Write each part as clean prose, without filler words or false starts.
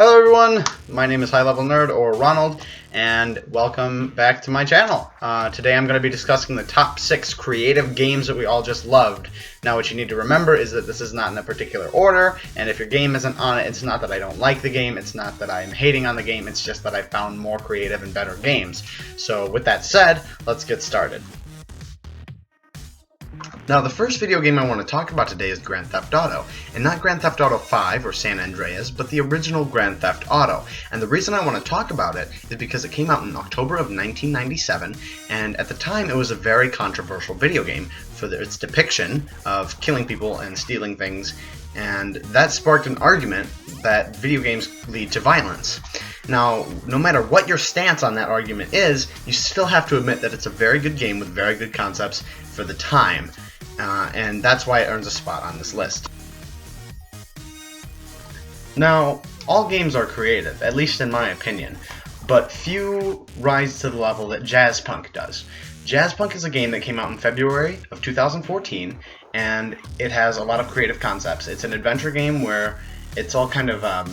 Hello everyone, my name is High Level Nerd, or Ronald, and welcome back to my channel. Today I'm going to be discussing the top 6 creative games that we all just loved. Now what you need to remember is that this is not in a particular order, and if your game isn't on it, it's not that I don't like the game, it's not that I'm hating on the game, it's just that I found more creative and better games. So with that said, let's get started. Now, the first video game I want to talk about today is Grand Theft Auto, and not Grand Theft Auto 5 or San Andreas, but the original Grand Theft Auto. And the reason I want to talk about it is because it came out in October of 1997, and at the time it was a very controversial video game for its depiction of killing people and stealing things, and that sparked an argument that video games lead to violence. Now, no matter what your stance on that argument is, you still have to admit that it's a very good game with very good concepts for the time. And that's why it earns a spot on this list. Now, all games are creative, at least in my opinion, but few rise to the level that Jazzpunk does. Jazzpunk is a game that came out in February of 2014, and it has a lot of creative concepts. It's an adventure game where it's all kind of a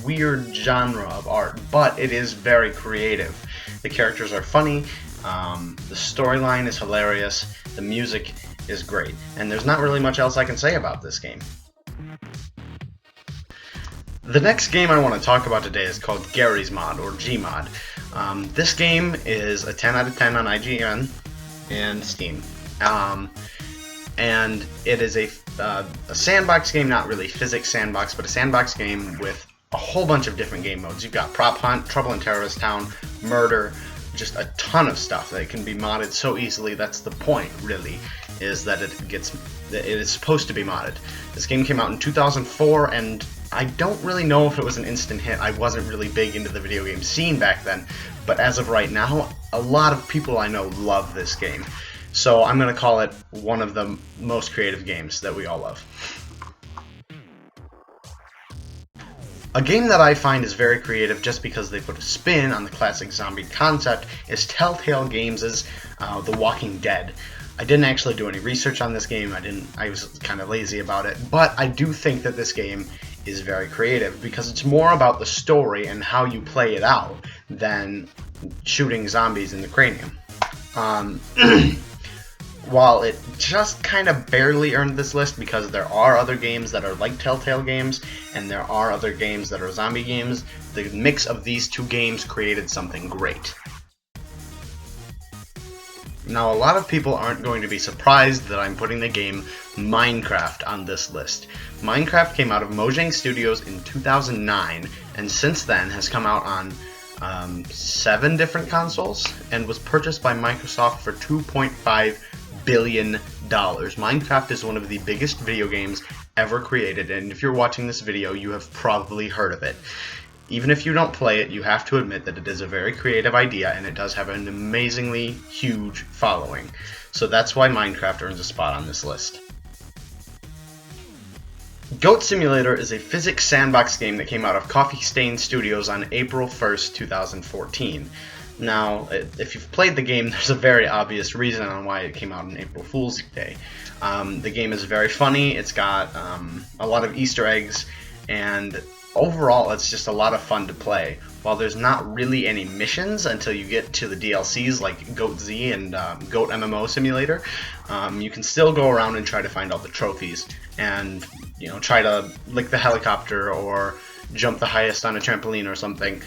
weird genre of art, but it is very creative. The characters are funny, the storyline is hilarious, the music is great, and there's not really much else I can say about this game. The next game I want to talk about today is called Garry's Mod, or Gmod. This game is a 10 out of 10 on IGN and Steam. And it is a sandbox game, not really physics sandbox, but a sandbox game with a whole bunch of different game modes. You've got Prop Hunt, Trouble in Terrorist Town, Murder, just a ton of stuff that can be modded so easily. That's the point, really, is that it is supposed to be modded. This game came out in 2004, and I don't really know if it was an instant hit. I wasn't really big into the video game scene back then, but as of right now, a lot of people I know love this game. So I'm going to call it one of the most creative games that we all love. A game that I find is very creative just because they put a spin on the classic zombie concept is Telltale Games' The Walking Dead. I didn't actually do any research on this game, I was kind of lazy about it, but I do think that this game is very creative because it's more about the story and how you play it out than shooting zombies in the cranium. While it just kind of barely earned this list because there are other games that are like Telltale Games and there are other games that are zombie games, the mix of these two games created something great. Now, a lot of people aren't going to be surprised that I'm putting the game Minecraft on this list. Minecraft came out of Mojang Studios in 2009 and since then has come out on 7 different consoles and was purchased by Microsoft for $2.5 billion. Minecraft is one of the biggest video games ever created, and if you're watching this video, you have probably heard of it. Even if you don't play it, you have to admit that it is a very creative idea, and it does have an amazingly huge following. So that's why Minecraft earns a spot on this list. Goat Simulator is a physics sandbox game that came out of Coffee Stain Studios on April 1st, 2014. Now, if you've played the game, there's a very obvious reason on why it came out on April Fool's Day. The game is very funny, it's got a lot of Easter eggs, and overall it's just a lot of fun to play. While there's not really any missions until you get to the DLCs like Goat Z and Goat MMO Simulator, you can still go around and try to find all the trophies and try to lick the helicopter or jump the highest on a trampoline or something.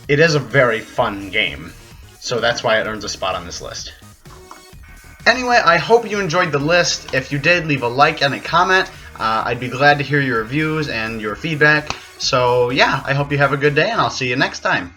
It is a very fun game, so that's why it earns a spot on this list. Anyway, I hope you enjoyed the list. If you did, leave a like and a comment. I'd be glad to hear your reviews and your feedback. So yeah, I hope you have a good day, and I'll see you next time.